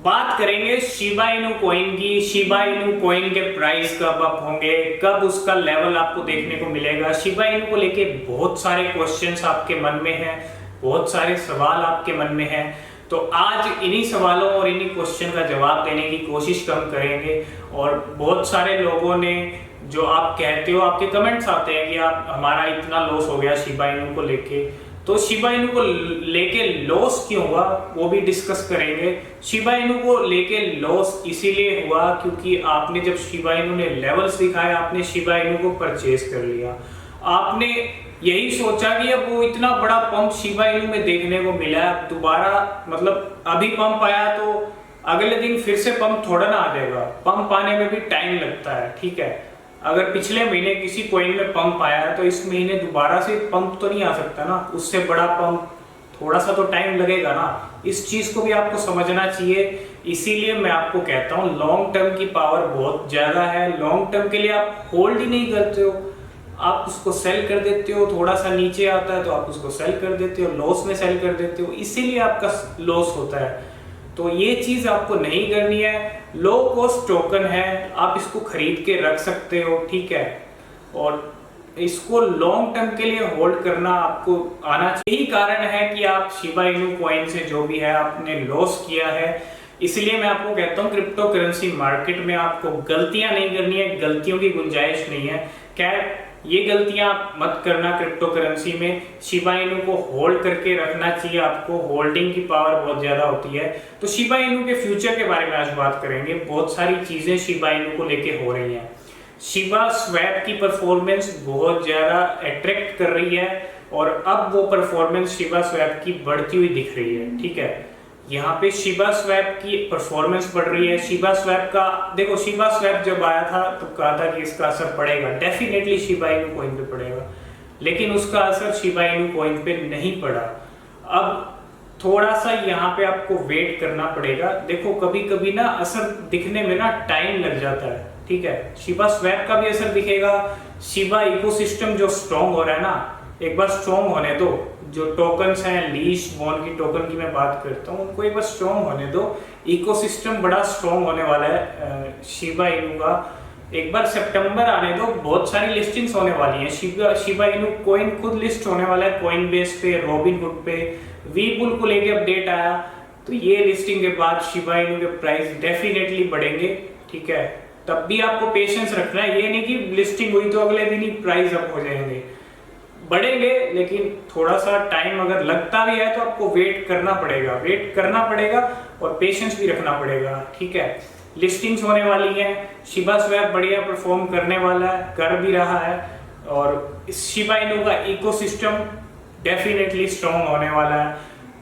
बात करेंगे Shiba Inu coin की। शिबा इनू कॉइन के प्राइस कब अप होंगे, कब उसका लेवल आपको देखने को मिलेगा। शिबा इनू को लेके बहुत सारे क्वेश्चंस आपके मन में हैं, बहुत सारे सवाल आपके मन में हैं। तो आज इन्हीं सवालों और इन्हीं क्वेश्चन का जवाब देने की कोशिश हम करेंगे। और बहुत सारे लोगों ने, जो आप कहते हो, आपके कमेंट्स आते हैं कि आप हमारा इतना लॉस हो गया शिबा इनू को लेके, तो शिबा इनू को लेके लॉस क्यों हुआ वो भी डिस्कस करेंगे। शिबा इनू को लेके लॉस इसीलिए हुआ क्योंकि आपने जब शिबा इनू ने लेवल्स दिखाए, आपने शिबा इनू को परचेज कर लिया। आपने यही सोचा कि अब वो इतना बड़ा पंप शिबा इनू में देखने को मिला है, दोबारा मतलब अभी पंप आया तो अगले दिन फिर से पंप थोड़ा ना आ जाएगा। पंप आने में भी टाइम लगता है, ठीक है। अगर पिछले महीने किसी कॉइन में पंप आया है तो इस महीने दोबारा से पंप तो नहीं आ सकता ना, उससे बड़ा पंप, थोड़ा सा तो टाइम लगेगा ना। इस चीज को भी आपको समझना चाहिए। इसीलिए मैं आपको कहता हूँ लॉन्ग टर्म की पावर बहुत ज्यादा है। लॉन्ग टर्म के लिए आप होल्ड ही नहीं करते हो, आप उसको सेल कर देते हो। थोड़ा सा नीचे आता है तो आप उसको सेल कर देते हो, लॉस में सेल कर देते हो, इसीलिए आपका लॉस होता है। तो ये चीज आपको नहीं करनी है। लो कॉस्ट टोकन है, आप इसको खरीद के रख सकते हो, ठीक है। और इसको लॉन्ग टर्म के लिए होल्ड करना आपको आना चाहिए। यही कारण है कि आप शिबा इनू कॉइन से जो भी है आपने लॉस किया है। इसलिए मैं आपको कहता हूँ क्रिप्टो करेंसी मार्केट में आपको गलतियां नहीं करनी है, गलतियों की गुंजाइश नहीं है। क्या ये गलतियां आप मत करना। क्रिप्टो करेंसी में शिबा इनू को होल्ड करके रखना चाहिए, आपको होल्डिंग की पावर बहुत ज्यादा होती है। तो शिबा इनू के फ्यूचर के बारे में आज बात करेंगे। बहुत सारी चीजें शिबा इनू को लेके हो रही हैं। शिबा स्वैप की परफॉर्मेंस बहुत ज्यादा अट्रैक्ट कर रही है और अब वो परफॉर्मेंस शिबा स्वैप की बढ़ती हुई दिख रही है, ठीक है। यहाँ पे शिबा स्वैप की परफॉर्मेंस बढ़ रही है। शिबा स्वैप का देखो, शिबा स्वैप जब आया था तो कहा था कि इसका असर पड़ेगा, डेफिनेटली शिबा इनू कॉइन पे पड़ेगा, लेकिन उसका असर शिबा इनू कॉइन पे नहीं पड़ा। अब थोड़ा सा यहाँ पे आपको वेट करना पड़ेगा। देखो कभी कभी ना असर दिखने में ना टाइम लग जाता है, ठीक है। शिबा स्वैप का भी असर दिखेगा। शिबा इकोसिस्टम जो स्ट्रॉन्ग हो रहा है ना, एक बार स्ट्रॉन्ग होने दो। जो टोकन्स हैं, लीश बॉन की टोकन की मैं बात करता हूँ, उनको एक बार स्ट्रॉन्ग होने दो। इकोसिस्टम बड़ा स्ट्रॉन्ग होने वाला है शिबा इनू का। एक बार सितंबर आने दो, बहुत सारी लिस्टिंग्स होने वाली हैं। शिबा इनू कॉइन खुद लिस्ट होने वाला है कॉइन बेस पे, रॉबिनहुड पे। वीबुल को लेके अपडेट आया तो ये लिस्टिंग के बाद शिबा इनू के प्राइस डेफिनेटली बढ़ेंगे, ठीक है। तब भी आपको पेशेंस रखना है। ये नहीं कि लिस्टिंग हुई तो अगले दिन ही प्राइस अप हो जाएंगे, बढ़ेंगे, लेकिन थोड़ा सा टाइम अगर लगता भी है तो आपको वेट करना पड़ेगा और पेशेंस भी रखना पड़ेगा, ठीक है। लिस्टिंग्स होने वाली हैं। शिबा स्वैप बढ़िया परफॉर्म करने वाला है, कर भी रहा है। और इस शिबा इनू का इकोसिस्टम डेफिनेटली स्ट्रॉन्ग होने वाला है।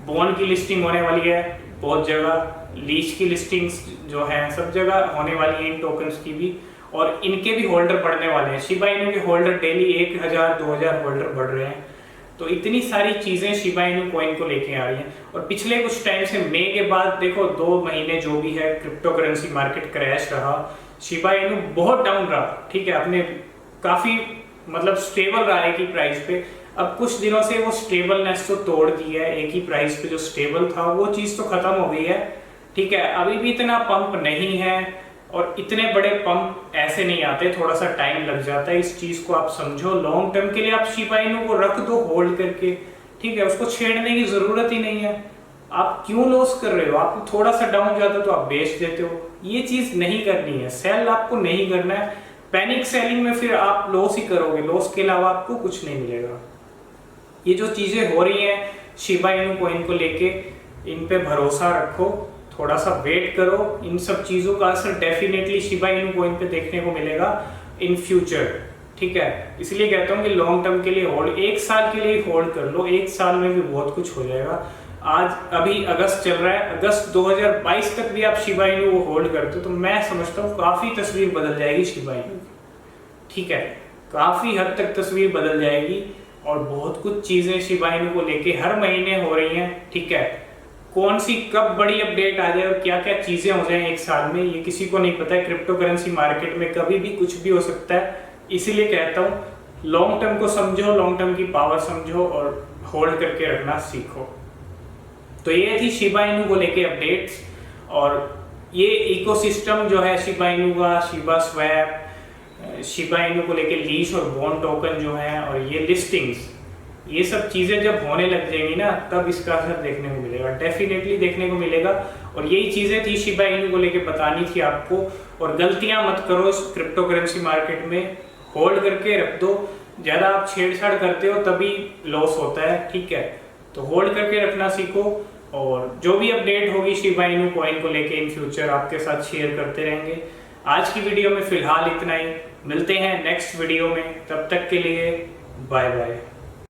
बॉन की लिस्टिंग होने वाली है बहुत जगह, लीच की लिस्टिंग्स जो है सब जगह होने वाली है इन टोकन्स की भी, और इनके भी होल्डर बढ़ने वाले हैं। शिबा इनू के होल्डर डेली 1000-2000 होल्डर बढ़ रहे हैं। तो इतनी सारी चीजें शिबा इनू कॉइन को लेके आ रही हैं। और पिछले कुछ टाइम से मई के बाद देखो 2 महीने जो भी है क्रिप्टो करेंसी मार्केट क्रैश रहा, शिबा इनू बहुत डाउन रहा, ठीक है। अपने काफी मतलब स्टेबल रहा एक ही प्राइस पे। अब कुछ दिनों से वो स्टेबलनेस तो तोड़ दी है। एक ही प्राइस पे जो स्टेबल था वो चीज तो खत्म हो गई है, ठीक है। अभी भी इतना पंप नहीं है और इतने बड़े पंप ऐसे नहीं आते, थोड़ा सा टाइम लग जाता है। इस चीज को आप समझो। लॉन्ग टर्म के लिए आप शिबा इनू को रख दो होल्ड करके, ठीक है। उसको छेड़ने की जरूरत ही नहीं है। आप क्यों लॉस कर रहे हो? आप थोड़ा सा डाउन जाता तो आप बेच देते हो। ये चीज नहीं करनी है। सेल आपको नहीं करना है। पैनिक सेलिंग में फिर आप लॉस ही करोगे, लॉस के अलावा आपको कुछ नहीं मिलेगा। ये जो चीजें हो रही हैं शिबा इनू कॉइन को लेके, इन पे भरोसा रखो, थोड़ा सा वेट करो। इन सब चीजों का असर डेफिनेटली शिबा इनू कॉइन पे देखने को मिलेगा इन फ्यूचर, ठीक है। इसलिए कहता हूँ कि लॉन्ग टर्म के लिए होल्ड, 1 साल के लिए होल्ड कर लो। 1 साल में भी बहुत कुछ हो जाएगा। आज अभी अगस्त चल रहा है, अगस्त 2022 तक भी आप शिबा इनू को होल्ड करते हो तो मैं समझता हूँ काफी तस्वीर बदल जाएगी शिबा इनू की, ठीक है। काफी हद तक तस्वीर बदल जाएगी और बहुत कुछ चीजें शिबा इनू को लेके हर महीने हो रही हैं, ठीक है। कौन सी कब बड़ी अपडेट आ जाए और क्या क्या चीजें हो जाए 1 साल में, ये किसी को नहीं पता है। क्रिप्टो करेंसी मार्केट में कभी भी कुछ भी हो सकता है। इसीलिए कहता हूँ लॉन्ग टर्म को समझो, लॉन्ग टर्म की पावर समझो और होल्ड करके रखना सीखो। तो ये थी शिबा इनू को लेके अपडेट्स। और ये इकोसिस्टम जो है शिबा इनू का, शिबा स्वैप, शिबा इनू को लेके लीश और बॉन्ड टोकन जो है, और ये लिस्टिंग्स, ये सब चीज़ें जब होने लग जाएंगी ना, तब इसका असर देखने को मिलेगा, डेफिनेटली देखने को मिलेगा। और यही चीज़ें थी शिबा इनू को लेके बतानी थी आपको। और गलतियां मत करो क्रिप्टो करेंसी मार्केट में, होल्ड करके रख दो। ज़्यादा आप छेड़छाड़ करते हो तभी लॉस होता है, ठीक है? तो होल्ड करके रखना सीखो, और जो भी अपडेट होगी शिबा इनू कॉइन को लेके इन फ्यूचर आपके साथ शेयर करते रहेंगे। आज की वीडियो में फिलहाल इतना ही, मिलते हैं नेक्स्ट वीडियो में, तब तक के लिए बाय बाय।